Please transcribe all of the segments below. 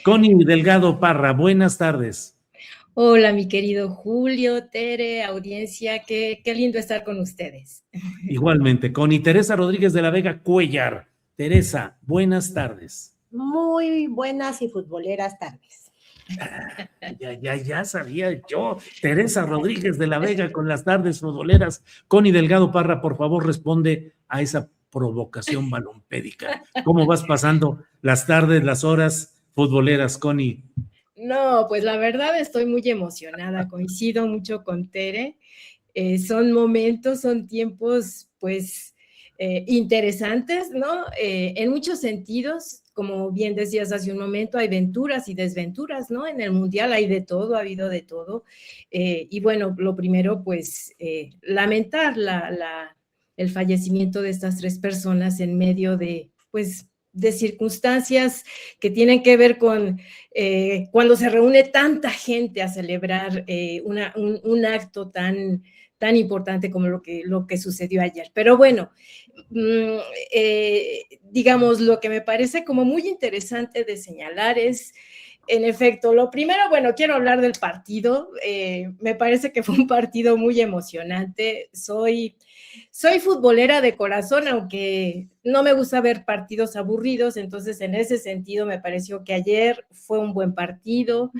Connie Delgado Parra, buenas tardes. Hola, mi querido Julio, Tere, audiencia, qué lindo estar con ustedes. Igualmente, Connie Teresa Rodríguez de la Vega Cuellar. Teresa, buenas tardes. Muy buenas y futboleras tardes. Ya sabía yo. Teresa Rodríguez de la Vega con las tardes futboleras. Connie Delgado Parra, por favor, responde a esa provocación balompédica. ¿Cómo vas pasando las tardes, las horas futboleras, Connie? No, pues la verdad estoy muy emocionada, coincido mucho con Tere. Son momentos, son tiempos, pues, interesantes, ¿no? En muchos sentidos, como bien decías hace un momento, hay venturas y desventuras, ¿no? En el Mundial hay de todo, ha habido de todo. Y bueno, lo primero, pues, lamentar el fallecimiento de estas 3 personas en medio de, pues, de circunstancias que tienen que ver con cuando se reúne tanta gente a celebrar un acto tan importante como lo que sucedió ayer. Pero bueno, digamos, lo que me parece como muy interesante de señalar es, en efecto, lo primero, bueno, quiero hablar del partido. Me parece que fue un partido muy emocionante. Soy futbolera de corazón, aunque no me gusta ver partidos aburridos, entonces en ese sentido me pareció que ayer fue un buen partido.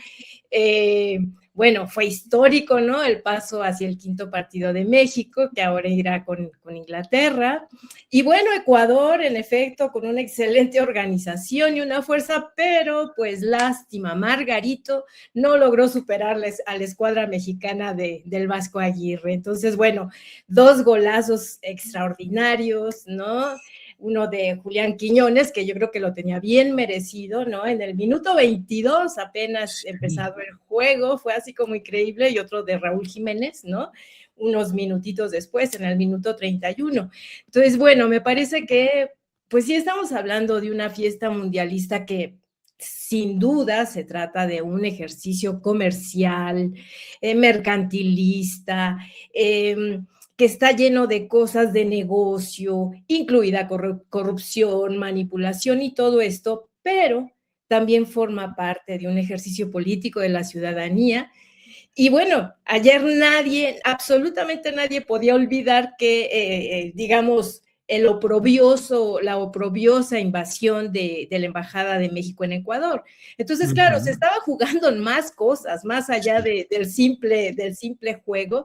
Bueno, fue histórico, ¿no? El paso hacia el quinto partido de México, que ahora irá con Inglaterra. Y bueno, Ecuador, en efecto, con una excelente organización y una fuerza, pero pues lástima, Margarito no logró superarles a la escuadra mexicana del Vasco Aguirre. Entonces, bueno, 2 golazos extraordinarios, ¿no? Uno de Julián Quiñones, que yo creo que lo tenía bien merecido, ¿no? En el minuto 22, apenas empezado el juego, fue así como increíble, y otro de Raúl Jiménez, ¿no? Unos minutitos después, en el minuto 31. Entonces, bueno, me parece que, pues sí estamos hablando de una fiesta mundialista que sin duda se trata de un ejercicio comercial, mercantilista, que está lleno de cosas de negocio, incluida corrupción, manipulación y todo esto, pero también forma parte de un ejercicio político de la ciudadanía. Y bueno, ayer absolutamente nadie podía olvidar que, digamos, la oprobiosa invasión de la Embajada de México en Ecuador. Entonces, claro, se estaba jugando en más cosas, más allá del simple juego,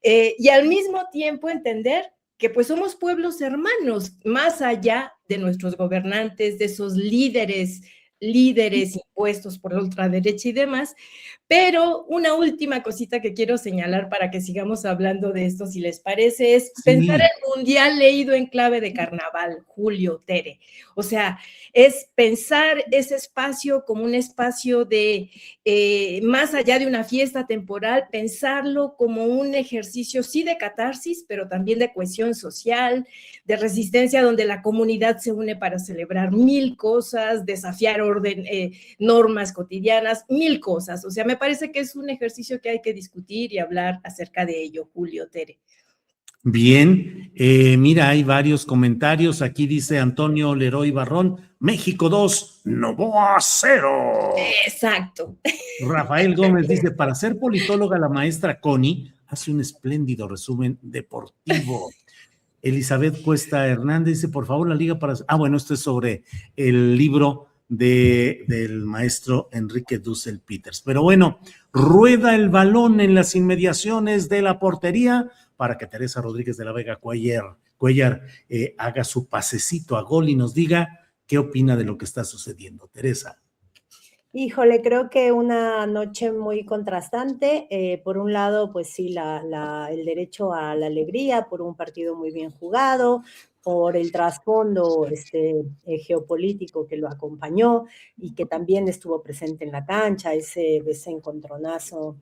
y al mismo tiempo entender que pues somos pueblos hermanos, más allá de nuestros gobernantes, de esos líderes impuestos por la ultraderecha y demás. Pero una última cosita que quiero señalar para que sigamos hablando de esto, si les parece, es pensar el Mundial leído en clave de carnaval, Julio, Tere. O sea, es pensar ese espacio como un espacio de, más allá de una fiesta temporal, pensarlo como un ejercicio, sí, de catarsis, pero también de cohesión social, de resistencia, donde la comunidad se une para celebrar 1000 cosas, desafiar normas cotidianas, 1000 cosas. O sea, me parece que es un ejercicio que hay que discutir y hablar acerca de ello, Julio, Tere. Bien, mira, hay varios comentarios. Aquí dice Antonio Leroy Barrón, México 2, Novoa 0. Exacto. Rafael Gómez dice, para ser politóloga, la maestra Connie hace un espléndido resumen deportivo. Elizabeth Cuesta Hernández dice, por favor, la liga para... Ah, bueno, esto es sobre el libro del maestro Enrique Dussel Peters. Pero bueno, rueda el balón en las inmediaciones de la portería para que Teresa Rodríguez de la Vega Cuellar haga su pasecito a gol y nos diga qué opina de lo que está sucediendo. Teresa. Híjole, creo que una noche muy contrastante. Por un lado, pues sí, el derecho a la alegría por un partido muy bien jugado, por el trasfondo geopolítico que lo acompañó y que también estuvo presente en la cancha, ese encontronazo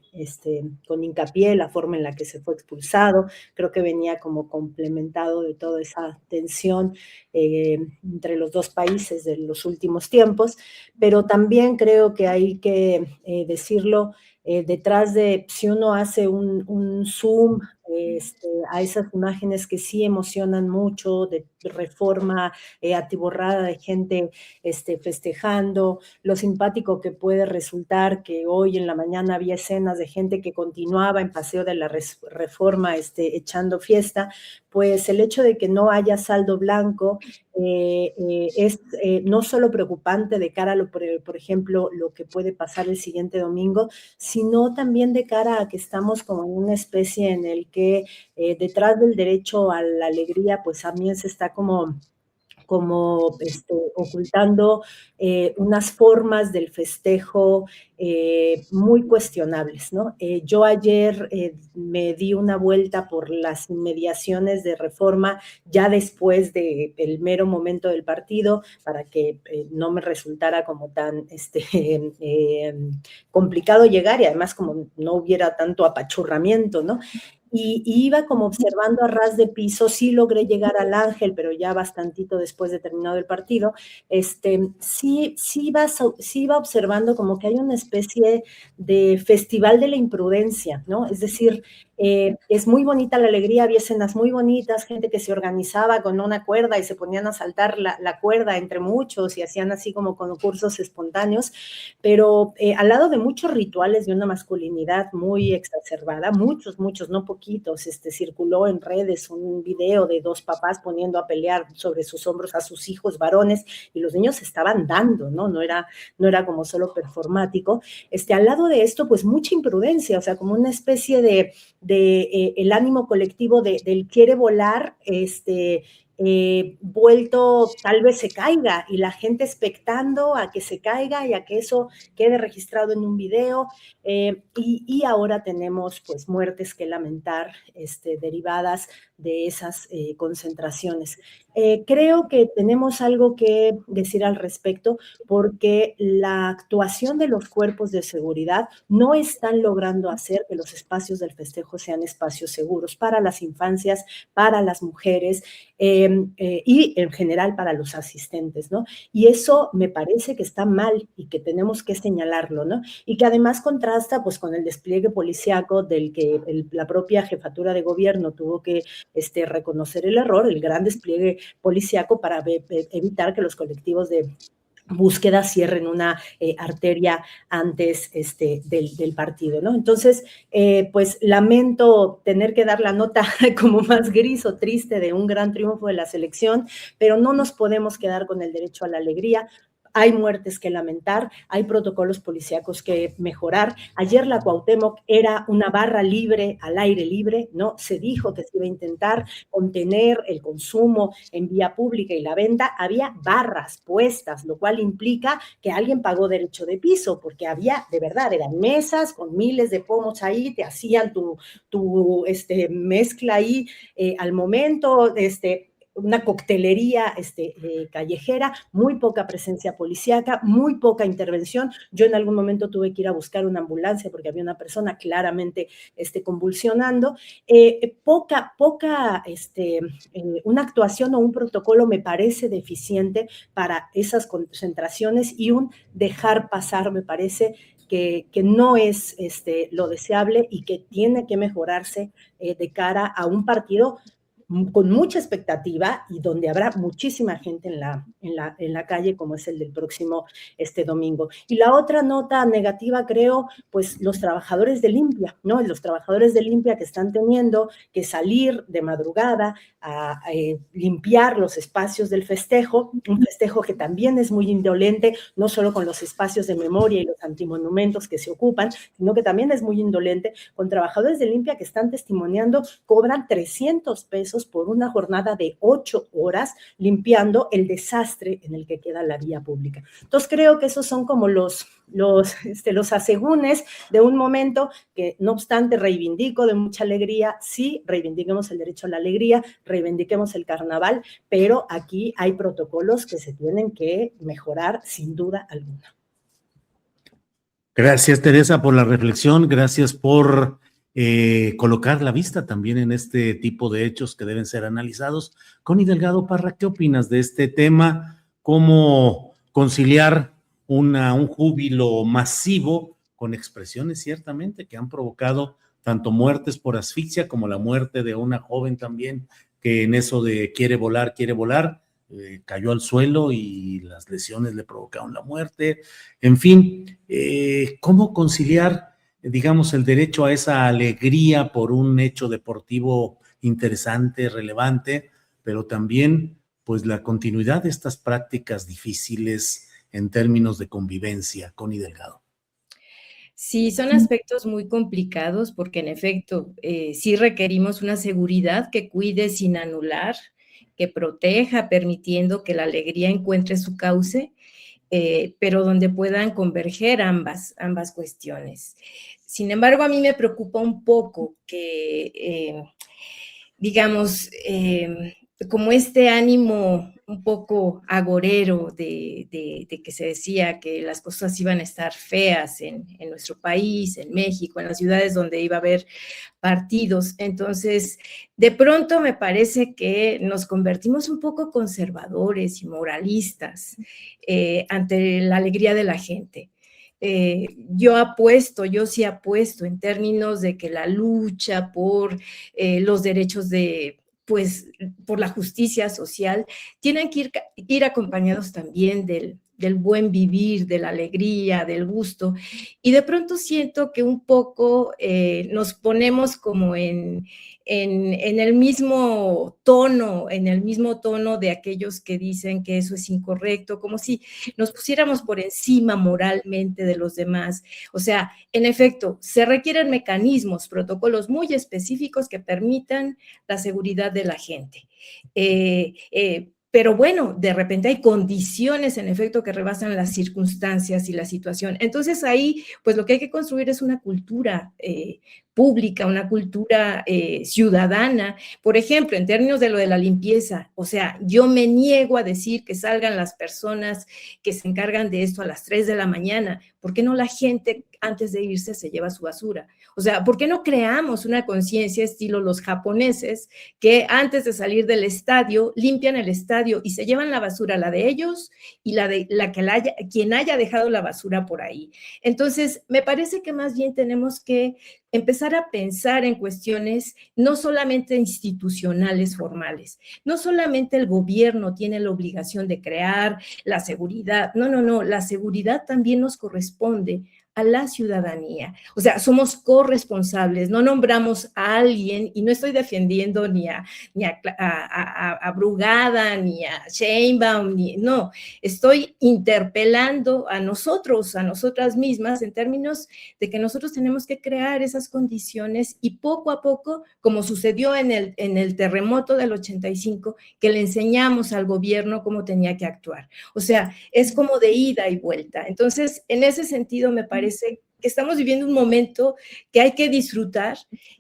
con hincapié, la forma en la que se fue expulsado, creo que venía como complementado de toda esa tensión entre los dos países de los últimos tiempos, pero también creo que hay que decirlo, detrás de, si uno hace un zoom a esas imágenes que sí emocionan mucho, de Reforma atiborrada de gente festejando, lo simpático que puede resultar que hoy en la mañana había escenas de gente que continuaba en Paseo de la Reforma echando fiesta. Pues el hecho de que no haya saldo blanco es no solo preocupante de cara a, por ejemplo, lo que puede pasar el siguiente domingo, sino también de cara a que estamos como en una especie en el que detrás del derecho a la alegría, pues también se está como ocultando unas formas del festejo muy cuestionables, ¿no? Yo ayer me di una vuelta por las inmediaciones de Reforma ya después del mero momento del partido para que no me resultara como tan complicado llegar y además como no hubiera tanto apachurramiento, ¿no? Y iba como observando a ras de piso, sí logré llegar al Ángel, pero ya bastantito después de terminado el partido, sí iba observando como que hay una especie de festival de la imprudencia, ¿no? Es decir, es muy bonita la alegría, había escenas muy bonitas, gente que se organizaba con una cuerda y se ponían a saltar la cuerda entre muchos y hacían así como concursos espontáneos, pero al lado de muchos rituales de una masculinidad muy exacerbada, muchos, no poquitos, circuló en redes un video de dos papás poniendo a pelear sobre sus hombros a sus hijos varones y los niños estaban dando, ¿no? No era como solo performático. Al lado de esto, pues mucha imprudencia, o sea, como una especie de el ánimo colectivo del quiere volar, vuelto, tal vez se caiga y la gente expectando a que se caiga y a que eso quede registrado en un video y ahora tenemos pues muertes que lamentar derivadas de esas concentraciones. Creo que tenemos algo que decir al respecto porque la actuación de los cuerpos de seguridad no están logrando hacer que los espacios del festejo sean espacios seguros para las infancias, para las mujeres y en general para los asistentes, ¿no? Y eso me parece que está mal y que tenemos que señalarlo, ¿no? Y que además contrasta pues con el despliegue policíaco del que la propia jefatura de gobierno tuvo que reconocer el error, el gran despliegue policíaco para evitar que los colectivos de búsqueda cierren una arteria antes del partido, ¿no? Entonces, pues lamento tener que dar la nota como más gris o triste de un gran triunfo de la selección, pero no nos podemos quedar con el derecho a la alegría. Hay muertes que lamentar, hay protocolos policíacos que mejorar. Ayer la Cuauhtémoc era una barra libre, al aire libre, ¿no? Se dijo que se iba a intentar contener el consumo en vía pública y la venta. Había barras puestas, lo cual implica que alguien pagó derecho de piso, porque había, de verdad, eran mesas con miles de pomos ahí, te hacían tu mezcla ahí al momento, una coctelería callejera, muy poca presencia policíaca, muy poca intervención. Yo en algún momento tuve que ir a buscar una ambulancia porque había una persona claramente convulsionando. Una actuación o un protocolo me parece deficiente para esas concentraciones y un dejar pasar me parece que no es lo deseable y que tiene que mejorarse de cara a un partido con mucha expectativa y donde habrá muchísima gente en la calle, como es el del próximo domingo. Y la otra nota negativa, creo, pues los trabajadores de limpia, ¿no? Los trabajadores de limpia que están teniendo que salir de madrugada a limpiar los espacios del festejo, un festejo que también es muy indolente, no solo con los espacios de memoria y los antimonumentos que se ocupan, sino que también es muy indolente con trabajadores de limpia que están testimoniando, cobran 300 pesos por una jornada de 8 horas limpiando el desastre en el que queda la vía pública. Entonces creo que esos son como los asegúnes de un momento que no obstante reivindico de mucha alegría, sí, reivindiquemos el derecho a la alegría, reivindiquemos el carnaval, pero aquí hay protocolos que se tienen que mejorar sin duda alguna. Gracias, Teresa, por la reflexión, gracias por colocar la vista también en este tipo de hechos que deben ser analizados. Connie Delgado Parra, ¿qué opinas de este tema? ¿Cómo conciliar un júbilo masivo con expresiones ciertamente que han provocado tanto muertes por asfixia como la muerte de una joven también que en eso de quiere volar, cayó al suelo y las lesiones le provocaron la muerte. En fin, ¿cómo conciliar, digamos, el derecho a esa alegría por un hecho deportivo interesante, relevante, pero también pues la continuidad de estas prácticas difíciles en términos de convivencia? Connie Delgado. Sí, son aspectos muy complicados porque en efecto sí requerimos una seguridad que cuide sin anular, que proteja, permitiendo que la alegría encuentre su cauce, pero donde puedan converger ambas cuestiones. Sin embargo, a mí me preocupa un poco que, digamos, como este ánimo un poco agorero de que se decía que las cosas iban a estar feas en nuestro país, en México, en las ciudades donde iba a haber partidos. Entonces, de pronto me parece que nos convertimos un poco conservadores y moralistas ante la alegría de la gente. Yo sí apuesto en términos de que la lucha por los derechos pues, por la justicia social, tienen que ir acompañados también del buen vivir, de la alegría, del gusto, y de pronto siento que un poco nos ponemos como en el mismo tono, de aquellos que dicen que eso es incorrecto, como si nos pusiéramos por encima moralmente de los demás. O sea, en efecto, se requieren mecanismos, protocolos muy específicos que permitan la seguridad de la gente. Pero bueno, de repente hay condiciones en efecto que rebasan las circunstancias y la situación. Entonces ahí, pues lo que hay que construir es una cultura pública, una cultura ciudadana. Por ejemplo, en términos de lo de la limpieza, o sea, yo me niego a decir que salgan las personas que se encargan de esto a las 3 de la mañana. ¿Por qué no la gente antes de irse se lleva su basura? O sea, ¿por qué no creamos una conciencia estilo los japoneses que antes de salir del estadio limpian el estadio y se llevan la basura, la de ellos y quien haya dejado la basura por ahí? Entonces, me parece que más bien tenemos que empezar a pensar en cuestiones no solamente institucionales formales, no solamente el gobierno tiene la obligación de crear la seguridad, no, la seguridad también nos corresponde a la ciudadanía. O sea, somos corresponsables, no nombramos a alguien, y no estoy defendiendo ni a Brugada, ni a Sheinbaum, no, estoy interpelando a nosotros, a nosotras mismas, en términos de que nosotros tenemos que crear esas condiciones y poco a poco, como sucedió en el terremoto del 85, que le enseñamos al gobierno cómo tenía que actuar. O sea, es como de ida y vuelta. Entonces, en ese sentido, me parece que estamos viviendo un momento que hay que disfrutar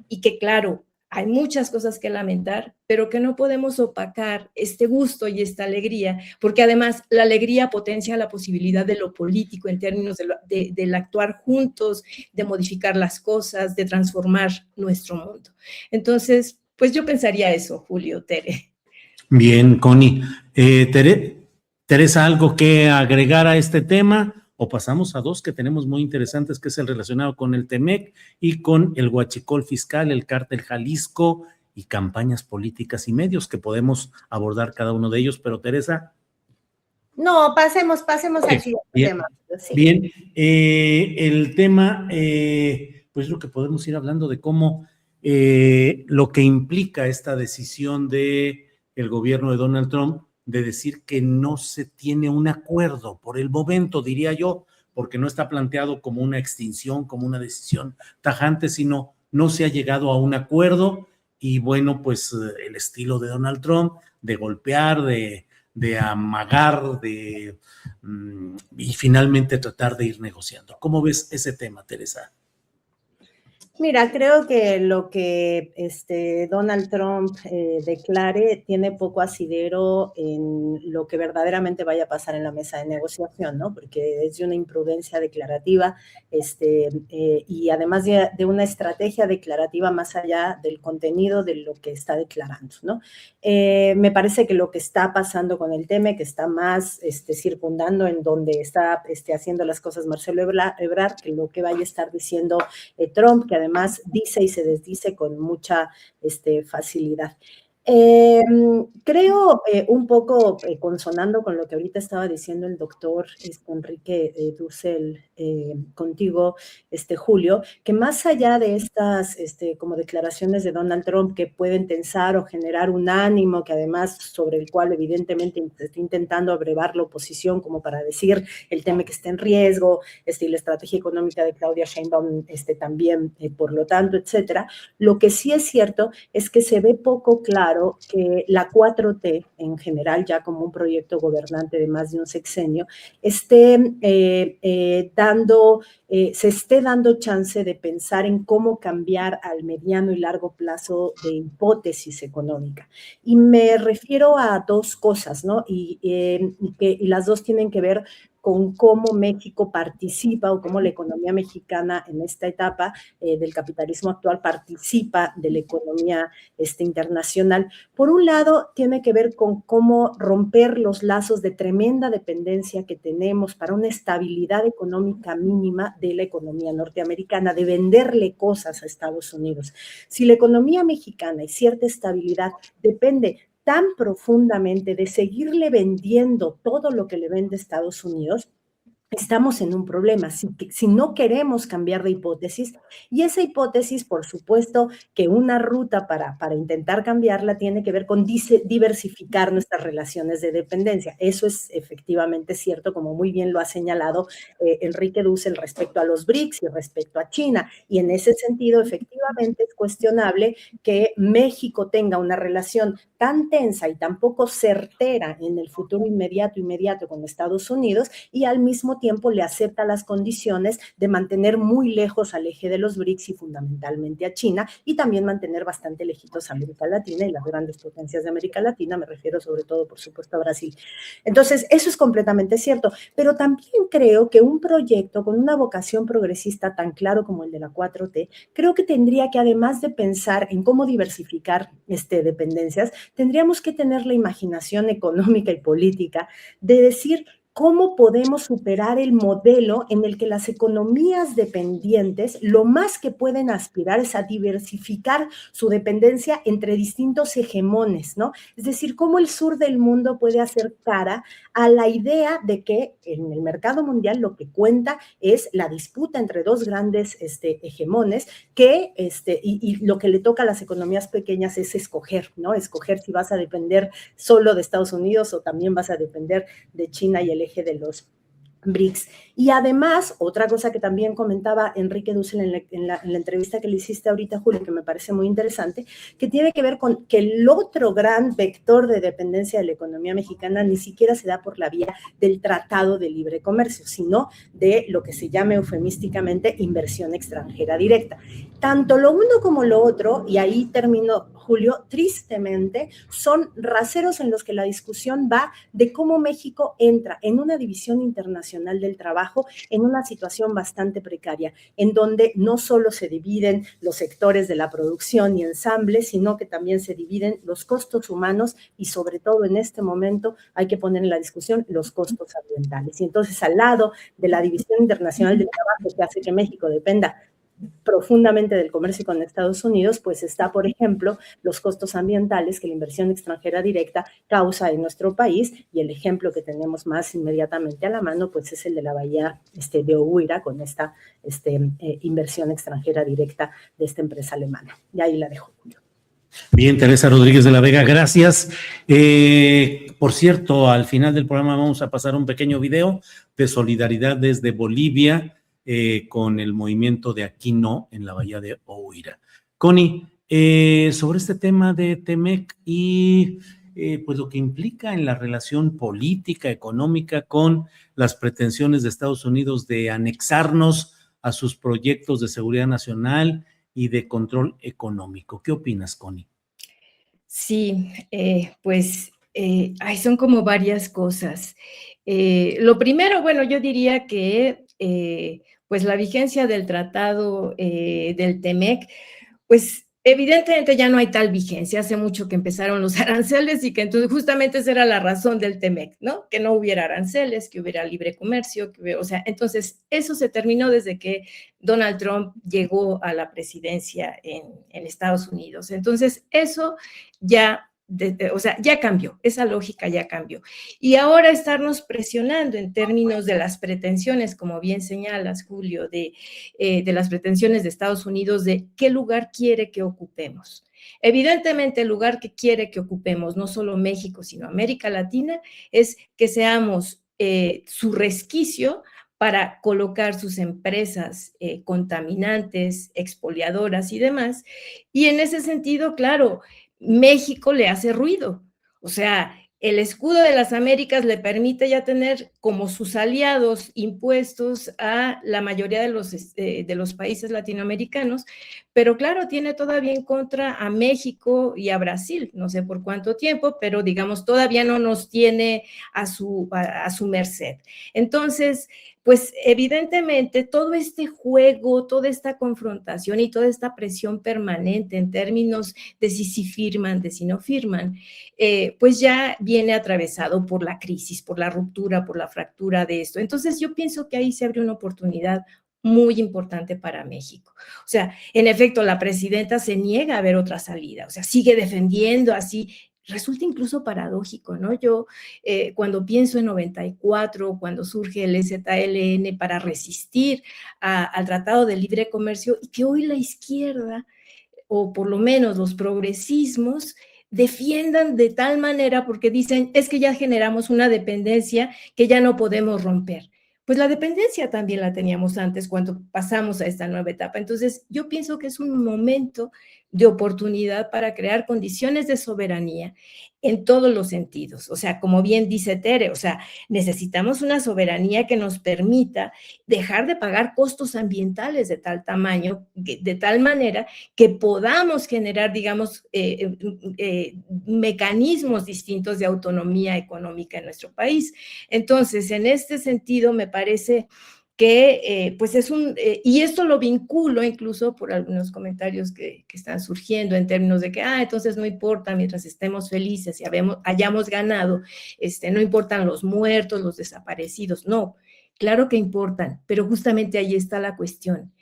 y que, claro, hay muchas cosas que lamentar, pero que no podemos opacar este gusto y esta alegría, porque además la alegría potencia la posibilidad de lo político en términos del actuar juntos, de modificar las cosas, de transformar nuestro mundo. Entonces, pues yo pensaría eso, Julio, Tere. Bien, Connie. Teresa, ¿algo que agregar a este tema? O pasamos a dos que tenemos muy interesantes, que es el relacionado con el TEMEC y con el huachicol fiscal, el cártel Jalisco y campañas políticas y medios, que podemos abordar cada uno de ellos. Pero Teresa. No, pasemos al siguiente tema. Sí. Bien, el tema, pues lo que podemos ir hablando de cómo lo que implica esta decisión del gobierno de Donald Trump de decir que no se tiene un acuerdo por el momento, diría yo, porque no está planteado como una extinción, como una decisión tajante, sino no se ha llegado a un acuerdo y bueno, pues el estilo de Donald Trump de golpear, de amagar, y finalmente tratar de ir negociando. ¿Cómo ves ese tema, Teresa? Mira, creo que lo que Donald Trump declare tiene poco asidero en lo que verdaderamente vaya a pasar en la mesa de negociación, ¿no? Porque es de una imprudencia declarativa y además de una estrategia declarativa más allá del contenido de lo que está declarando, ¿no? Me parece que lo que está pasando con el tema, que está más circundando en donde está haciendo las cosas Marcelo Ebrard, que lo que vaya a estar diciendo Trump, que además dice y se desdice con mucha facilidad. Creo un poco consonando con lo que ahorita estaba diciendo el doctor Enrique Dussel contigo, Julio, que más allá de estas como declaraciones de Donald Trump que pueden tensar o generar un ánimo, que además sobre el cual evidentemente está intentando abrevar la oposición como para decir el tema que está en riesgo, y la estrategia económica de Claudia Sheinbaum también, por lo tanto, etcétera, lo que sí es cierto es que se ve poco claro que la 4T en general, ya como un proyecto gobernante de más de un sexenio, se esté dando chance de pensar en cómo cambiar al mediano y largo plazo de hipótesis económica. Y me refiero a dos cosas, ¿no? Y las dos tienen que ver con cómo México participa o cómo la economía mexicana en esta etapa del capitalismo actual participa de la economía internacional. Por un lado, tiene que ver con cómo romper los lazos de tremenda dependencia que tenemos para una estabilidad económica mínima de la economía norteamericana, de venderle cosas a Estados Unidos. Si la economía mexicana y cierta estabilidad depende tan profundamente de seguirle vendiendo todo lo que le vende Estados Unidos, estamos en un problema, si no queremos cambiar de hipótesis, y esa hipótesis, por supuesto, que una ruta para intentar cambiarla tiene que ver con diversificar nuestras relaciones de dependencia. Eso es efectivamente cierto, como muy bien lo ha señalado Enrique Dussel respecto a los BRICS y respecto a China, y en ese sentido, efectivamente, es cuestionable que México tenga una relación tan tensa y tan poco certera en el futuro inmediato con Estados Unidos, y al mismo tiempo le acepta las condiciones de mantener muy lejos al eje de los BRICS y fundamentalmente a China, y también mantener bastante lejitos a América Latina y las grandes potencias de América Latina, me refiero sobre todo, por supuesto, a Brasil. Entonces, eso es completamente cierto, pero también creo que un proyecto con una vocación progresista tan claro como el de la 4T, creo que tendría que, además de pensar en cómo diversificar dependencias, tendríamos que tener la imaginación económica y política de decir cómo podemos superar el modelo en el que las economías dependientes lo más que pueden aspirar es a diversificar su dependencia entre distintos hegemones, ¿no? Es decir, cómo el sur del mundo puede hacer cara a la idea de que en el mercado mundial lo que cuenta es la disputa entre dos grandes hegemones y lo que le toca a las economías pequeñas es escoger, ¿no? Escoger si vas a depender solo de Estados Unidos o también vas a depender de China y el eje de los BRICS. Y además, otra cosa que también comentaba Enrique Dussel en la entrevista que le hiciste ahorita, Julio, que me parece muy interesante, que tiene que ver con que el otro gran vector de dependencia de la economía mexicana ni siquiera se da por la vía del Tratado de Libre Comercio, sino de lo que se llama eufemísticamente inversión extranjera directa. Tanto lo uno como lo otro, y ahí termino, Julio, tristemente, son raseros en los que la discusión va de cómo México entra en una división internacional del trabajo en una situación bastante precaria, en donde no solo se dividen los sectores de la producción y ensamble, sino que también se dividen los costos humanos y sobre todo en este momento hay que poner en la discusión los costos ambientales. Y entonces al lado de la división internacional del trabajo que hace que México dependa profundamente del comercio con Estados Unidos, pues está, por ejemplo, los costos ambientales que la inversión extranjera directa causa en nuestro país, y el ejemplo que tenemos más inmediatamente a la mano, pues es el de la bahía de Ohuira, con esta inversión extranjera directa de esta empresa alemana. Y ahí la dejo, Julio. Bien, Teresa Rodríguez de la Vega, gracias. Por cierto, al final del programa vamos a pasar un pequeño video de solidaridad desde Bolivia, con el movimiento de Aquí No en la bahía de Ohuira. Connie, sobre este tema de TEMEC y pues lo que implica en la relación política, económica con las pretensiones de Estados Unidos de anexarnos a sus proyectos de seguridad nacional y de control económico. ¿Qué opinas, Connie? Sí, pues son como varias cosas. Lo primero, bueno, yo diría que pues la vigencia del tratado del TEMEC, pues evidentemente ya no hay tal vigencia, hace mucho que empezaron los aranceles y que entonces justamente esa era la razón del TEMEC, ¿no? Que no hubiera aranceles, que hubiera libre comercio, entonces eso se terminó desde que Donald Trump llegó a la presidencia en Estados Unidos. Entonces eso ya o sea, ya cambió, esa lógica ya cambió. Y ahora estarnos presionando en términos de las pretensiones, como bien señalas, Julio, de las pretensiones de Estados Unidos, de qué lugar quiere que ocupemos. Evidentemente, el lugar que quiere que ocupemos, no solo México, sino América Latina, es que seamos su resquicio para colocar sus empresas contaminantes, expoliadoras y demás. Y en ese sentido, claro, México le hace ruido. O sea, el escudo de las Américas le permite ya tener como sus aliados impuestos a la mayoría de los países latinoamericanos, pero claro, tiene todavía en contra a México y a Brasil, no sé por cuánto tiempo, pero digamos, todavía no nos tiene a su merced. Entonces, pues evidentemente todo este juego, toda esta confrontación y toda esta presión permanente en términos de si firman, de si no firman, pues ya viene atravesado por la crisis, por la ruptura, por la fractura de esto. Entonces yo pienso que ahí se abre una oportunidad muy importante para México. O sea, en efecto, la presidenta se niega a ver otra salida, o sea, sigue defendiendo así. Resulta incluso paradójico, ¿no? Yo cuando pienso en 94, cuando surge el ZLN para resistir al Tratado de Libre Comercio, y que hoy la izquierda, o por lo menos los progresismos, defiendan de tal manera porque dicen, es que ya generamos una dependencia que ya no podemos romper. Pues la dependencia también la teníamos antes cuando pasamos a esta nueva etapa. Entonces, yo pienso que es un momento de oportunidad para crear condiciones de soberanía en todos los sentidos. O sea, como bien dice Tere, o sea, necesitamos una soberanía que nos permita dejar de pagar costos ambientales de tal tamaño, de tal manera que podamos generar, digamos, mecanismos distintos de autonomía económica en nuestro país. Entonces, en este sentido, me parece que pues es y esto lo vinculo incluso por algunos comentarios que están surgiendo en términos de que, entonces no importa mientras estemos felices y hayamos ganado, no importan los muertos, los desaparecidos, no, claro que importan, pero justamente ahí está la cuestión.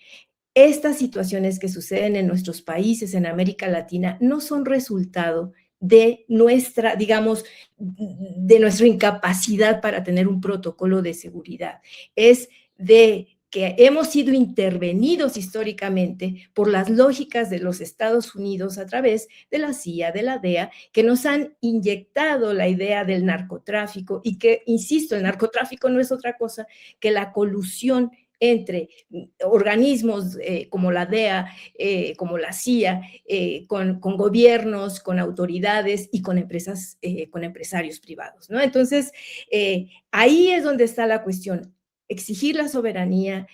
Estas situaciones que suceden en nuestros países, en América Latina, no son resultado de nuestra, digamos, de nuestra incapacidad para tener un protocolo de seguridad. Es de que hemos sido intervenidos históricamente por las lógicas de los Estados Unidos a través de la CIA, de la DEA, que nos han inyectado la idea del narcotráfico y que, insisto, el narcotráfico no es otra cosa que la colusión entre organismos como la DEA, como la CIA, con gobiernos, con autoridades y con empresas, con empresarios privados, ¿no? Entonces, ahí es donde está la cuestión. Exigir la soberanía,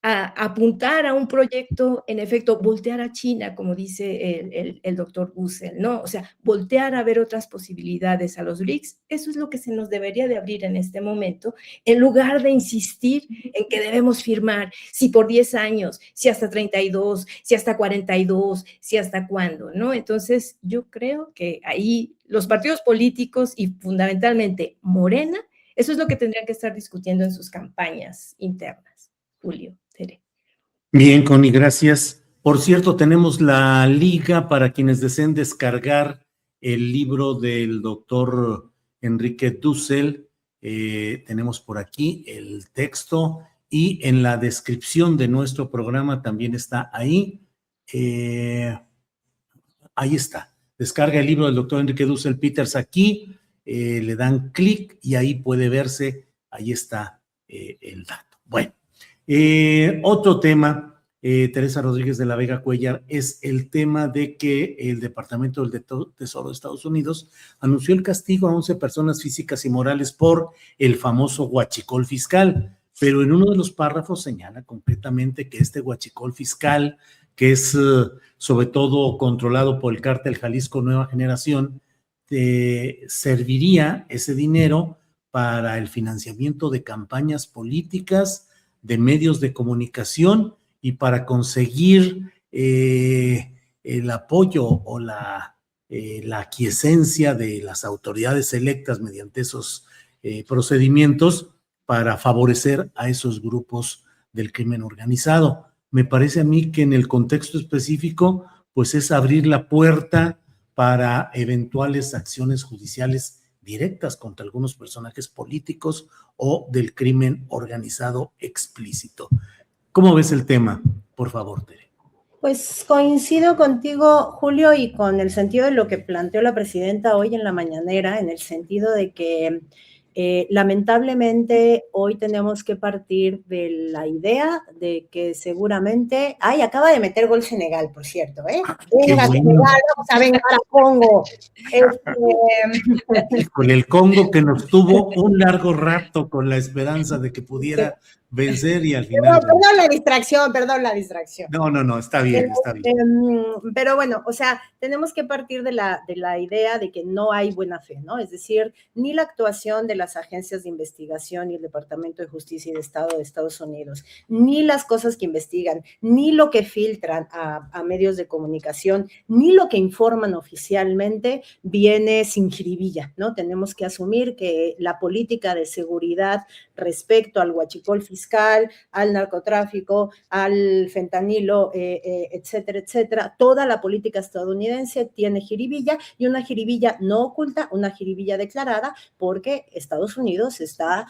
apuntar a un proyecto, en efecto, voltear a China, como dice el doctor Bussell, ¿no? O sea, voltear a ver otras posibilidades a los BRICS, eso es lo que se nos debería de abrir en este momento, en lugar de insistir en que debemos firmar, si por 10 años, si hasta 32, si hasta 42, si hasta cuándo, ¿no? Entonces, yo creo que ahí los partidos políticos y fundamentalmente Morena, eso es lo que tendrían que estar discutiendo en sus campañas internas. Julio, Tere. Bien, Connie, gracias. Por cierto, tenemos la liga para quienes deseen descargar el libro del doctor Enrique Dussel. Tenemos por aquí el texto y en la descripción de nuestro programa también está ahí. Ahí está. Descarga el libro del doctor Enrique Dussel Peters aquí. Le dan clic y ahí puede verse, ahí está el dato. Bueno, otro tema, Teresa Rodríguez de la Vega Cuellar, es el tema de que el Departamento del Tesoro de Estados Unidos anunció el castigo a 11 personas físicas y morales por el famoso huachicol fiscal, pero en uno de los párrafos señala concretamente que este huachicol fiscal, que es sobre todo controlado por el cártel Jalisco Nueva Generación, serviría ese dinero para el financiamiento de campañas políticas, de medios de comunicación y para conseguir el apoyo o la aquiescencia de las autoridades electas mediante esos procedimientos para favorecer a esos grupos del crimen organizado. Me parece a mí que en el contexto específico, pues es abrir la puerta para eventuales acciones judiciales directas contra algunos personajes políticos o del crimen organizado explícito. ¿Cómo ves el tema? Por favor, Tere. Pues coincido contigo, Julio, y con el sentido de lo que planteó la presidenta hoy en la mañanera, en el sentido de que lamentablemente hoy tenemos que partir de la idea de que seguramente… ¡Ay, acaba de meter gol Senegal, por cierto! Venga, bueno. Senegal, vamos a vengar a Congo. Con el Congo que nos tuvo un largo rato con la esperanza de que pudiera vencer y al final… Perdón la distracción. No, está bien, está bien. Pero bueno, o sea, tenemos que partir de la idea de que no hay buena fe, ¿no? Es decir, ni la actuación de las agencias de investigación y el Departamento de Justicia y de Estado de Estados Unidos, ni las cosas que investigan, ni lo que filtran a medios de comunicación, ni lo que informan oficialmente viene sin jiribilla, ¿no? Tenemos que asumir que la política de seguridad respecto al huachicol fiscal, al narcotráfico, al fentanilo, etcétera, etcétera, toda la política estadounidense tiene jiribilla, y una jiribilla no oculta, una jiribilla declarada, porque Estados Unidos está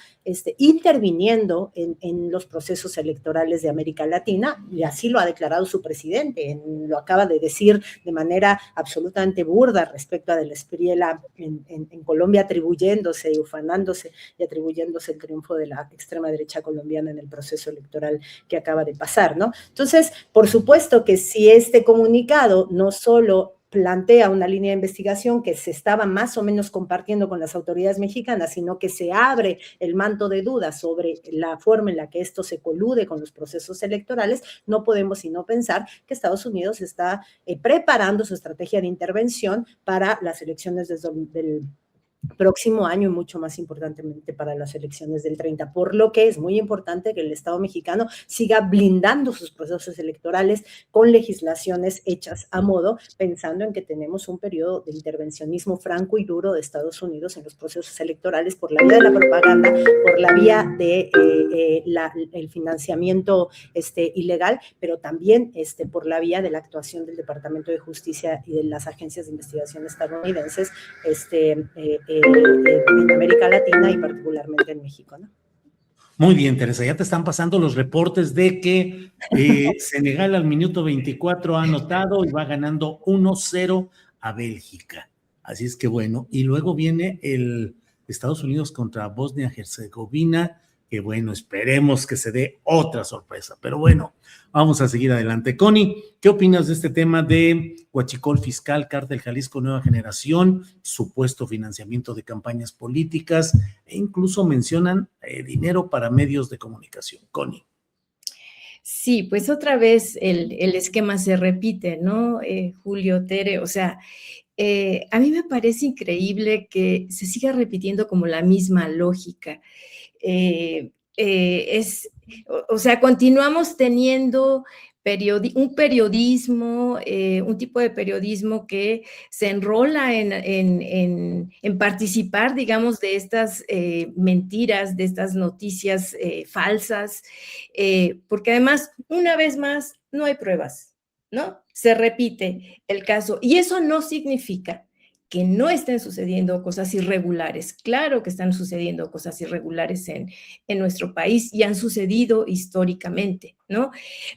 interviniendo en los procesos electorales de América Latina, y así lo ha declarado su presidente, lo acaba de decir de manera absolutamente burda respecto a de la Espriella en Colombia, atribuyéndose y ufanándose y atribuyéndose el triunfo de la extrema derecha colombiana en el proceso electoral que acaba de pasar, ¿no? Entonces, por supuesto que si este comunicado no solo plantea una línea de investigación que se estaba más o menos compartiendo con las autoridades mexicanas, sino que se abre el manto de dudas sobre la forma en la que esto se colude con los procesos electorales, no podemos sino pensar que Estados Unidos está preparando su estrategia de intervención para las elecciones del próximo año y mucho más importantemente para las elecciones del 30, por lo que es muy importante que el Estado mexicano siga blindando sus procesos electorales con legislaciones hechas a modo, pensando en que tenemos un periodo de intervencionismo franco y duro de Estados Unidos en los procesos electorales por la vía de la propaganda, por la vía de el financiamiento ilegal, pero también por la vía de la actuación del Departamento de Justicia y de las agencias de investigación estadounidenses en América Latina y particularmente en México, ¿no? Muy bien, Teresa, ya te están pasando los reportes de que Senegal al minuto 24 ha anotado y va ganando 1-0 a Bélgica. Así es que bueno, y luego viene el Estados Unidos contra Bosnia-Herzegovina, que bueno, esperemos que se dé otra sorpresa, pero bueno, vamos a seguir adelante. Connie, ¿qué opinas de este tema de huachicol fiscal, Cártel Jalisco Nueva Generación, supuesto financiamiento de campañas políticas e incluso mencionan dinero para medios de comunicación? Connie. Sí, pues otra vez el esquema se repite, ¿no? Julio, Tere, o sea, a mí me parece increíble que se siga repitiendo como la misma lógica. O sea, continuamos teniendo un periodismo, un tipo de periodismo que se enrola en participar, digamos, de estas mentiras, de estas noticias falsas, porque además, una vez más, no hay pruebas, ¿no? Se repite el caso, y eso no significa que no estén sucediendo cosas irregulares. Claro que están sucediendo cosas irregulares en nuestro país y han sucedido históricamente, ¿no?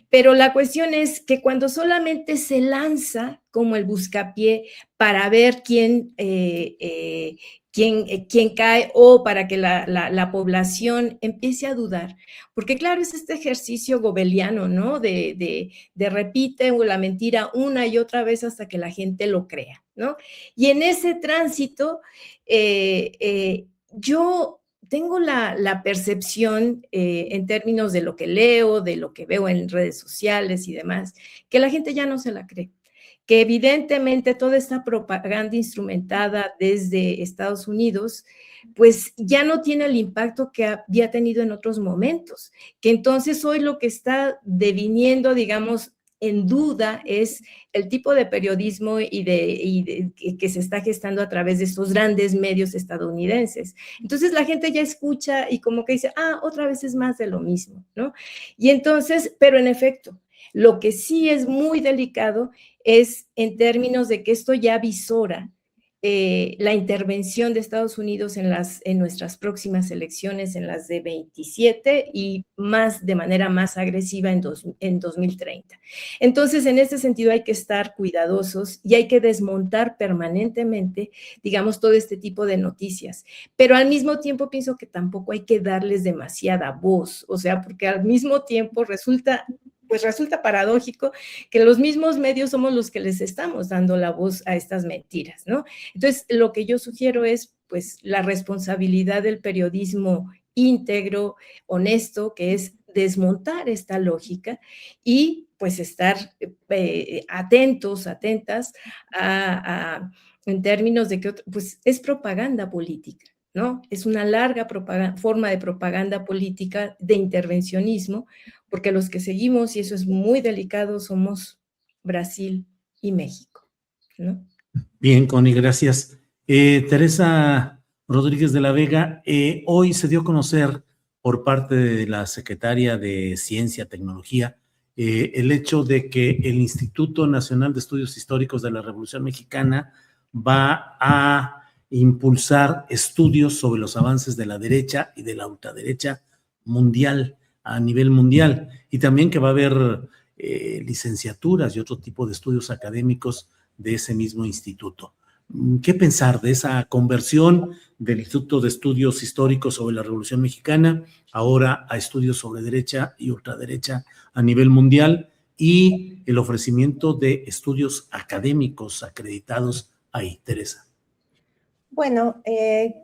Pero la cuestión es que cuando solamente se lanza como el buscapié para ver quién cae o para que la población empiece a dudar. Porque claro, es este ejercicio gobeliano, ¿no? De repite la mentira una y otra vez hasta que la gente lo crea, ¿no? Y en ese tránsito, yo tengo la percepción en términos de lo que leo, de lo que veo en redes sociales y demás, que la gente ya no se la cree, que evidentemente toda esta propaganda instrumentada desde Estados Unidos, pues ya no tiene el impacto que había tenido en otros momentos, que entonces hoy lo que está deviniendo, digamos, en duda es el tipo de periodismo que se está gestando a través de estos grandes medios estadounidenses. Entonces la gente ya escucha y como que dice, otra vez es más de lo mismo, ¿no? Y entonces, pero en efecto, Lo que sí es muy delicado es en términos de que esto ya visora la intervención de Estados Unidos en nuestras próximas elecciones, en las de 27 y de manera más agresiva en 2030. Entonces, en este sentido hay que estar cuidadosos y hay que desmontar permanentemente, digamos, todo este tipo de noticias. Pero al mismo tiempo pienso que tampoco hay que darles demasiada voz, o sea, porque al mismo tiempo resulta paradójico que los mismos medios somos los que les estamos dando la voz a estas mentiras, ¿no? Entonces, lo que yo sugiero es, pues, la responsabilidad del periodismo íntegro, honesto, que es desmontar esta lógica y, pues, estar atentos, atentas en términos de que, pues, es propaganda política, ¿no? Es una larga forma de propaganda política, de intervencionismo, porque los que seguimos, y eso es muy delicado, somos Brasil y México, ¿no? Bien, Connie, gracias. Teresa Rodríguez de la Vega, hoy se dio a conocer por parte de la secretaria de Ciencia, Tecnología, el hecho de que el Instituto Nacional de Estudios Históricos de la Revolución Mexicana va a impulsar estudios sobre los avances de la derecha y de la ultraderecha mundial, a nivel mundial, y también que va a haber licenciaturas y otro tipo de estudios académicos de ese mismo instituto. ¿Qué pensar de esa conversión del Instituto de Estudios Históricos sobre la Revolución Mexicana ahora a estudios sobre derecha y ultraderecha a nivel mundial y el ofrecimiento de estudios académicos acreditados ahí, Teresa? Bueno,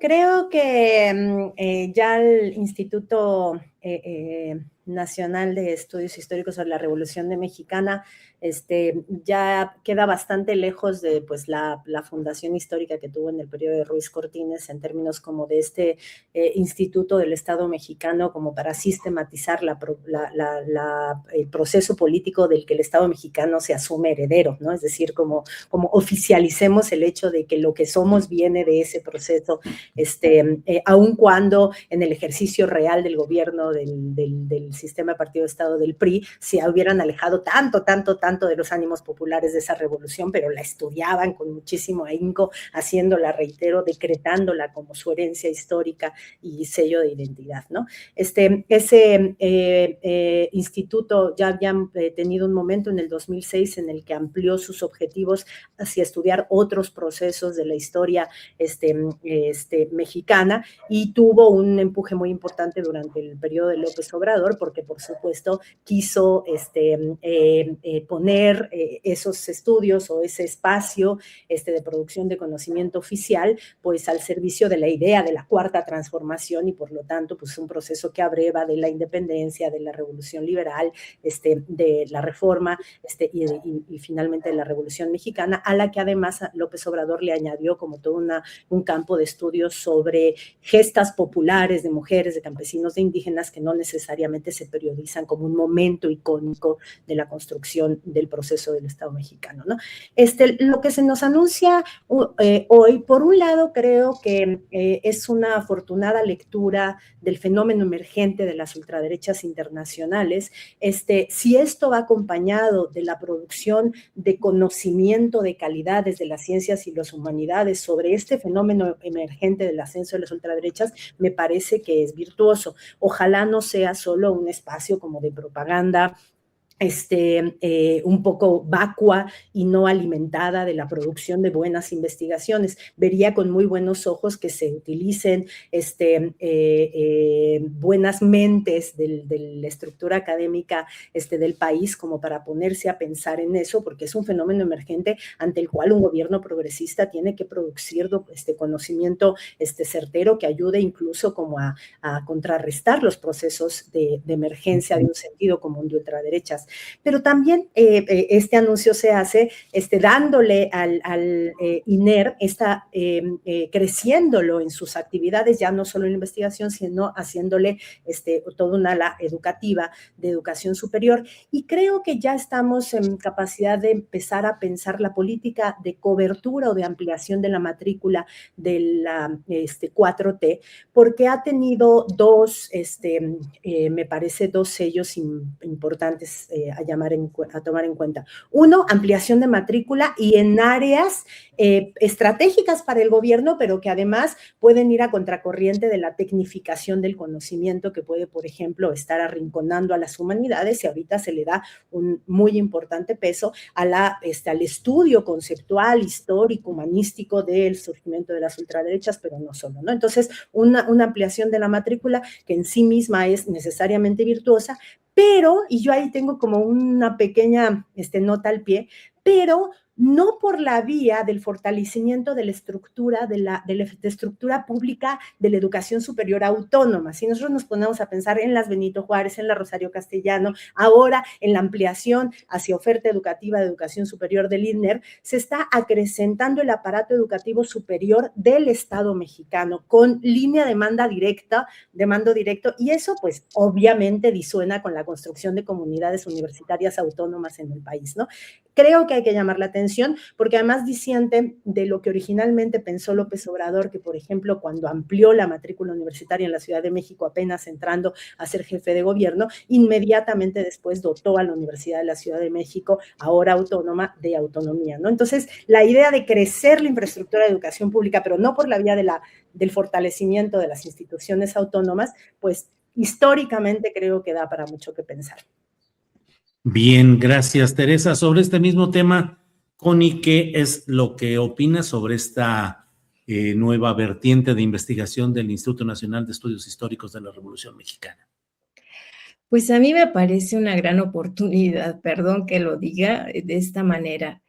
creo que ya el Instituto Nacional de Estudios Históricos sobre la Revolución Mexicana ya queda bastante lejos de pues, la fundación histórica que tuvo en el periodo de Ruiz Cortines en términos como de este Instituto del Estado mexicano como para sistematizar el proceso político del que el Estado mexicano se asume heredero, ¿no? Es decir, como oficialicemos el hecho de que lo que somos viene de ese proceso, aun cuando en el ejercicio real del gobierno del sistema de partido de Estado del PRI se hubieran alejado tanto de los ánimos populares de esa revolución, pero la estudiaban con muchísimo ahínco, haciéndola, reitero, decretándola como su herencia histórica y sello de identidad, ¿no? Ese instituto ya había tenido un momento en el 2006 en el que amplió sus objetivos hacia estudiar otros procesos de la historia mexicana y tuvo un empuje muy importante durante el periodo de López Obrador porque, por supuesto, quiso poner esos estudios o ese espacio de producción de conocimiento oficial, pues al servicio de la idea de la cuarta transformación y por lo tanto, pues un proceso que abreva de la independencia, de la revolución liberal, de la reforma y finalmente de la revolución mexicana, a la que además López Obrador le añadió como todo un campo de estudios sobre gestas populares de mujeres, de campesinos, de indígenas que no necesariamente se periodizan como un momento icónico de la construcción del proceso del Estado mexicano, ¿no? Lo que se nos anuncia hoy, por un lado, creo que es una afortunada lectura del fenómeno emergente de las ultraderechas internacionales. Si esto va acompañado de la producción de conocimiento de calidad desde las ciencias y las humanidades sobre este fenómeno emergente del ascenso de las ultraderechas, me parece que es virtuoso. Ojalá no sea solo un espacio como de propaganda un poco vacua y no alimentada de la producción de buenas investigaciones. Vería con muy buenos ojos que se utilicen buenas mentes de la estructura académica del país como para ponerse a pensar en eso, porque es un fenómeno emergente ante el cual un gobierno progresista tiene que producir conocimiento certero que ayude incluso como a contrarrestar los procesos de emergencia de un sentido común de ultraderechas. Pero también este anuncio se hace dándole al INER, creciéndolo en sus actividades, ya no solo en investigación, sino haciéndole toda una ala educativa de educación superior. Y creo que ya estamos en capacidad de empezar a pensar la política de cobertura o de ampliación de la matrícula de la 4T, porque ha tenido me parece, dos sellos importantes a tomar en cuenta. Uno, ampliación de matrícula y en áreas estratégicas para el gobierno, pero que además pueden ir a contracorriente de la tecnificación del conocimiento que puede, por ejemplo, estar arrinconando a las humanidades, y ahorita se le da un muy importante peso al estudio conceptual, histórico, humanístico del surgimiento de las ultraderechas, pero no solo, ¿no? Entonces, una ampliación de la matrícula que en sí misma es necesariamente virtuosa, pero, y yo ahí tengo como una pequeña nota al pie, pero no por la vía del fortalecimiento de la estructura, de la estructura pública de la educación superior autónoma. Si nosotros nos ponemos a pensar en las Benito Juárez, en la Rosario Castellano, ahora en la ampliación hacia oferta educativa de educación superior del INER, se está acrecentando el aparato educativo superior del Estado mexicano con línea de mando directo, y eso pues obviamente disuena con la construcción de comunidades universitarias autónomas en el país, ¿no? Creo que hay que llamar la atención porque además disiente de lo que originalmente pensó López Obrador, que por ejemplo cuando amplió la matrícula universitaria en la Ciudad de México apenas entrando a ser jefe de gobierno, inmediatamente después dotó a la Universidad de la Ciudad de México, ahora autónoma, de autonomía, ¿no? Entonces, la idea de crecer la infraestructura de educación pública, pero no por la vía del fortalecimiento de las instituciones autónomas, pues históricamente creo que da para mucho que pensar. Bien, gracias, Teresa. Sobre este mismo tema, Connie, ¿qué es lo que opinas sobre esta nueva vertiente de investigación del Instituto Nacional de Estudios Históricos de la Revolución Mexicana? Pues a mí me parece una gran oportunidad, perdón que lo diga de esta manera.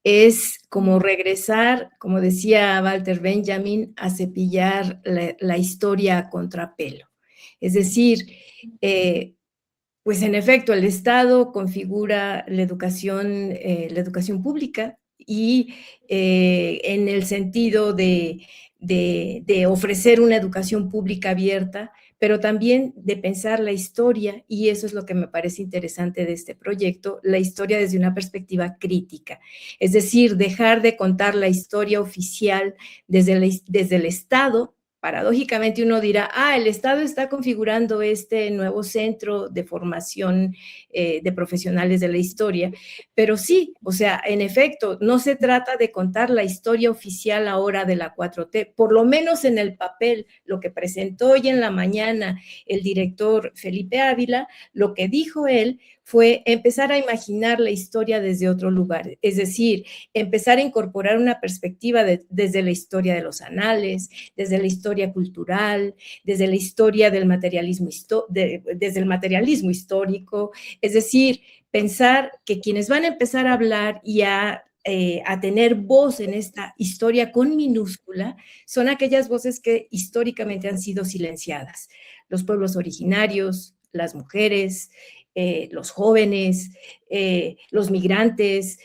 Es como regresar, como decía Walter Benjamin, a cepillar la historia a contrapelo. Es decir, pues en efecto, el Estado configura la educación pública y en el sentido de ofrecer una educación pública abierta, pero también de pensar la historia, y eso es lo que me parece interesante de este proyecto, la historia desde una perspectiva crítica. Es decir, dejar de contar la historia oficial desde el Estado. Paradójicamente uno dirá, el Estado está configurando este nuevo centro de formación de profesionales de la historia, pero sí, o sea, en efecto, no se trata de contar la historia oficial ahora de la 4T, por lo menos en el papel, lo que presentó hoy en la mañana el director Felipe Ávila, lo que dijo él fue empezar a imaginar la historia desde otro lugar, es decir, empezar a incorporar una perspectiva desde la historia de los anales, desde la historia cultural, desde la historia del materialismo, desde el materialismo histórico, es decir, pensar que quienes van a empezar a hablar y a tener voz en esta historia con minúscula son aquellas voces que históricamente han sido silenciadas, los pueblos originarios, las mujeres, los jóvenes, los migrantes,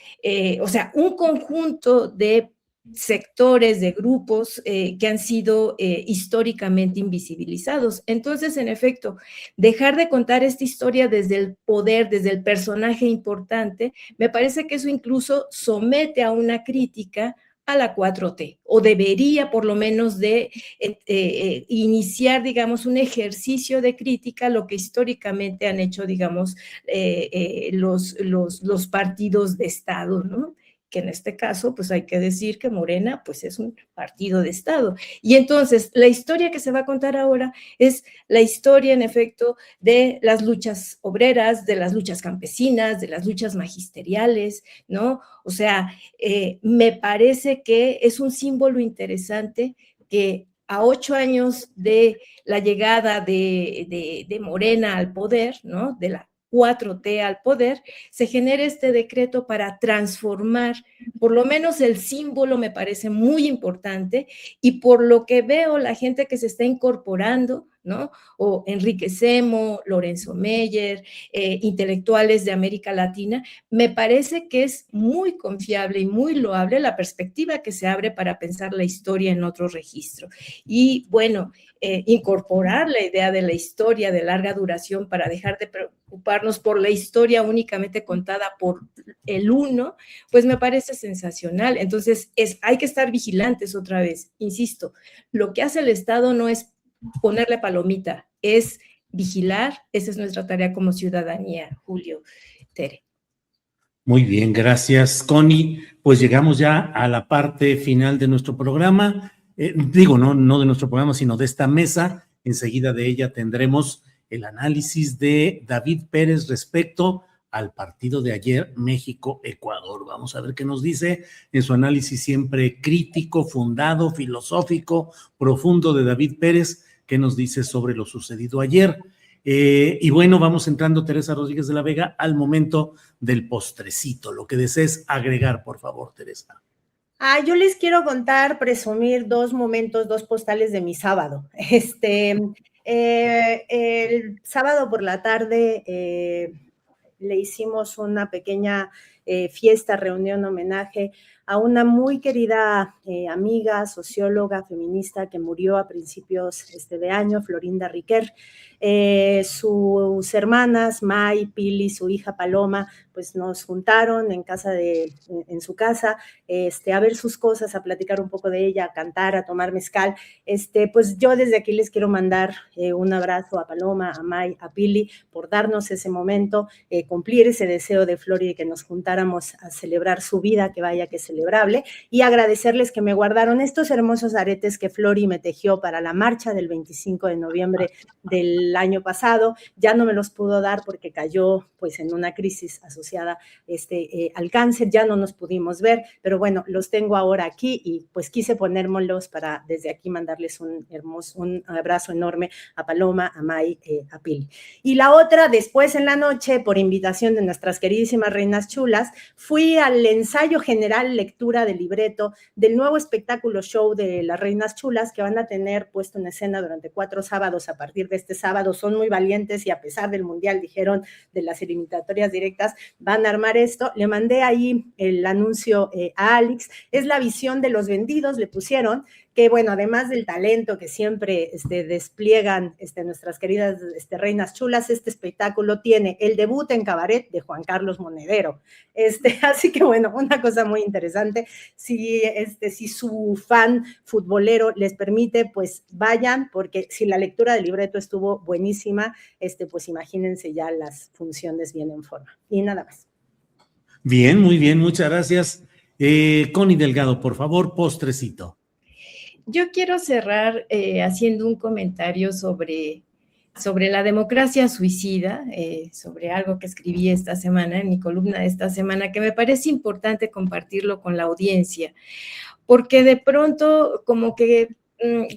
o sea, un conjunto de sectores, de grupos que han sido históricamente invisibilizados. Entonces, en efecto, dejar de contar esta historia desde el poder, desde el personaje importante, me parece que eso incluso somete a una crítica a la 4T, o debería por lo menos de iniciar, digamos, un ejercicio de crítica a lo que históricamente han hecho, digamos, los partidos de Estado, ¿no? Que en este caso, pues hay que decir que Morena, pues es un partido de Estado. Y entonces, la historia que se va a contar ahora es la historia, en efecto, de las luchas obreras, de las luchas campesinas, de las luchas magisteriales, ¿no? O sea, me parece que es un símbolo interesante que a 8 años de la llegada de Morena al poder, ¿no? De la 4T al poder, se genera este decreto para transformar, por lo menos el símbolo me parece muy importante, y por lo que veo la gente que se está incorporando, ¿no? O Enrique Semo, Lorenzo Meyer, intelectuales de América Latina, me parece que es muy confiable y muy loable la perspectiva que se abre para pensar la historia en otro registro. Y bueno, incorporar la idea de la historia de larga duración para dejar de preocuparnos por la historia únicamente contada por el uno, pues me parece sensacional. Entonces, hay que estar vigilantes otra vez. Insisto, lo que hace el Estado no es ponerle palomita, es vigilar, esa es nuestra tarea como ciudadanía, Julio. Tere. Muy bien, gracias, Connie. Pues llegamos ya a la parte final de nuestro programa. No de nuestro programa, sino de esta mesa. Enseguida de ella tendremos el análisis de David Pérez respecto al partido de ayer, México-Ecuador. Vamos a ver qué nos dice en su análisis siempre crítico, fundado, filosófico, profundo de David Pérez, qué nos dice sobre lo sucedido ayer. Y bueno, vamos entrando, Teresa Rodríguez de la Vega, al momento del postrecito. Lo que desees agregar, por favor, Teresa. Yo les quiero contar, presumir dos momentos, dos postales de mi sábado. El sábado por la tarde le hicimos una pequeña fiesta, reunión, homenaje a una muy querida amiga, socióloga, feminista que murió a principios de año, Florinda Riquer. Sus hermanas, May, Pili, su hija Paloma, pues nos juntaron en su casa, a ver sus cosas, a platicar un poco de ella, a cantar, a tomar mezcal. Pues yo desde aquí les quiero mandar un abrazo a Paloma, a May, a Pili, por darnos ese momento, cumplir ese deseo de Flori de que nos juntáramos a celebrar su vida, que vaya que celebrable, y agradecerles que me guardaron estos hermosos aretes que Flori me tejió para la marcha del 25 de noviembre del año pasado. Ya no me los pudo dar porque cayó pues en una crisis asociada al cáncer, ya no nos pudimos ver, pero bueno, los tengo ahora aquí y pues quise ponérmelos para desde aquí mandarles un abrazo enorme a Paloma, a May, a Pili. Y la otra, después en la noche, por invitación de nuestras queridísimas reinas chulas, fui al ensayo general, lectura del libreto del nuevo espectáculo show de las reinas chulas que van a tener puesto en escena durante 4 sábados a partir de este sábado. Son muy valientes y a pesar del mundial, dijeron, de las eliminatorias directas, van a armar esto. Le mandé ahí el anuncio a Alex. Es la visión de los vendidos, le pusieron, que bueno, además del talento que siempre despliegan nuestras queridas reinas chulas, este espectáculo tiene el debut en cabaret de Juan Carlos Monedero. Así que bueno, una cosa muy interesante. Si su fan futbolero les permite, pues vayan, porque si la lectura del libreto estuvo buenísima, pues imagínense ya las funciones bien en forma. Y nada más. Bien, muy bien, muchas gracias. Connie Delgado, por favor, postrecito. Yo quiero cerrar haciendo un comentario sobre la democracia suicida, sobre algo que escribí esta semana, en mi columna de esta semana, que me parece importante compartirlo con la audiencia, porque de pronto como que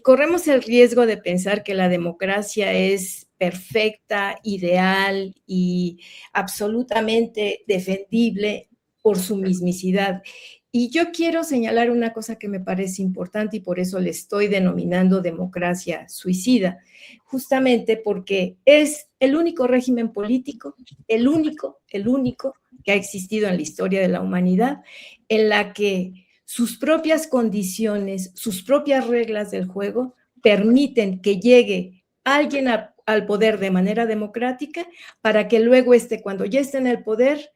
corremos el riesgo de pensar que la democracia es perfecta, ideal y absolutamente defendible por su mismicidad. Y yo quiero señalar una cosa que me parece importante y por eso le estoy denominando democracia suicida, justamente porque es el único régimen político, el único que ha existido en la historia de la humanidad, en la que sus propias condiciones, sus propias reglas del juego permiten que llegue alguien al poder de manera democrática para que luego cuando ya esté en el poder,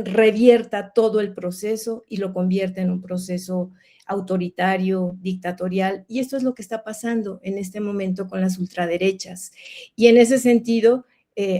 revierta todo el proceso y lo convierta en un proceso autoritario, dictatorial, y esto es lo que está pasando en este momento con las ultraderechas. Y en ese sentido,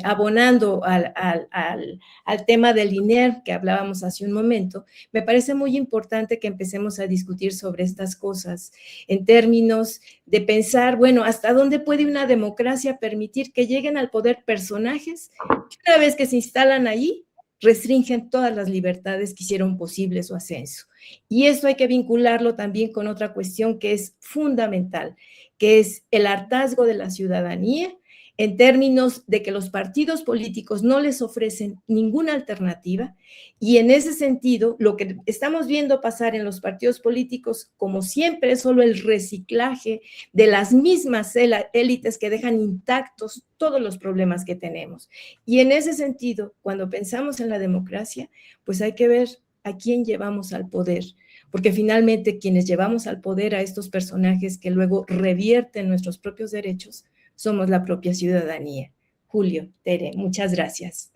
abonando al tema del INER que hablábamos hace un momento, me parece muy importante que empecemos a discutir sobre estas cosas en términos de pensar, bueno, ¿hasta dónde puede una democracia permitir que lleguen al poder personajes que una vez que se instalan ahí, restringen todas las libertades que hicieron posible su ascenso? Y esto hay que vincularlo también con otra cuestión que es fundamental, que es el hartazgo de la ciudadanía en términos de que los partidos políticos no les ofrecen ninguna alternativa, y en ese sentido lo que estamos viendo pasar en los partidos políticos, como siempre, es solo el reciclaje de las mismas élites que dejan intactos todos los problemas que tenemos. Y en ese sentido, cuando pensamos en la democracia, pues hay que ver a quién llevamos al poder, porque finalmente quienes llevamos al poder a estos personajes que luego revierten nuestros propios derechos, somos la propia ciudadanía. Julio, Tere, muchas gracias.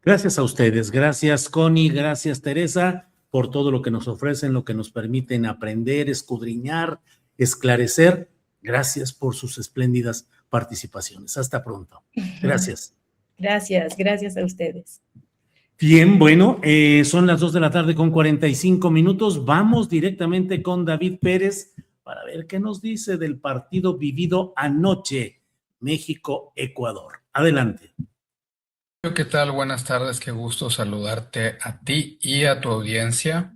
Gracias a ustedes, gracias Connie, gracias Teresa, por todo lo que nos ofrecen, lo que nos permiten aprender, escudriñar, esclarecer. Gracias por sus espléndidas participaciones. Hasta pronto. Gracias. Gracias a ustedes. Bien, bueno, son las 2 de la tarde con 45 minutos. Vamos directamente con David Pérez para ver qué nos dice del partido vivido anoche, México-Ecuador. Adelante. ¿Qué tal? Buenas tardes, qué gusto saludarte a ti y a tu audiencia.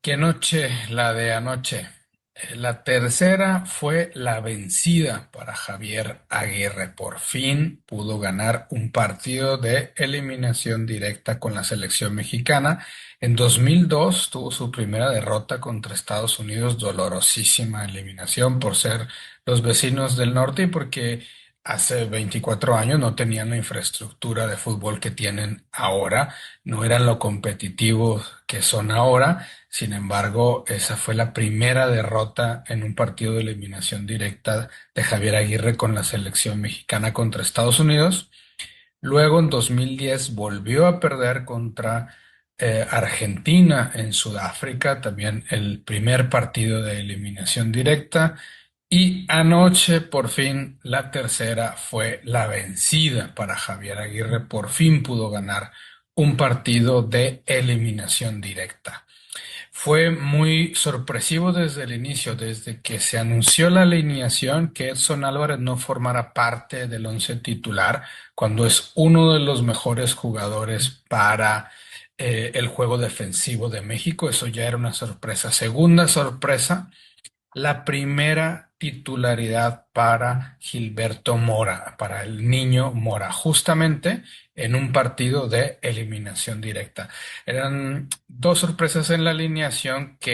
Qué noche la de anoche. La tercera fue la vencida para Javier Aguirre. Por fin pudo ganar un partido de eliminación directa con la selección mexicana. En 2002 tuvo su primera derrota contra Estados Unidos, dolorosísima eliminación por ser los vecinos del norte y porque hace 24 años no tenían la infraestructura de fútbol que tienen ahora, no eran lo competitivos que son ahora. Sin embargo, esa fue la primera derrota en un partido de eliminación directa de Javier Aguirre con la selección mexicana contra Estados Unidos. Luego, en 2010, volvió a perder contra Argentina en Sudáfrica, también el primer partido de eliminación directa. Y anoche, por fin, la tercera fue la vencida para Javier Aguirre. Por fin pudo ganar un partido de eliminación directa. Fue muy sorpresivo desde el inicio, desde que se anunció la alineación que Edson Álvarez no formara parte del once titular, cuando es uno de los mejores jugadores para el juego defensivo de México. Eso ya era una sorpresa. Segunda sorpresa, la primera titularidad para Gilberto Mora, para el niño Mora, justamente en un partido de eliminación directa. Eran dos sorpresas en la alineación que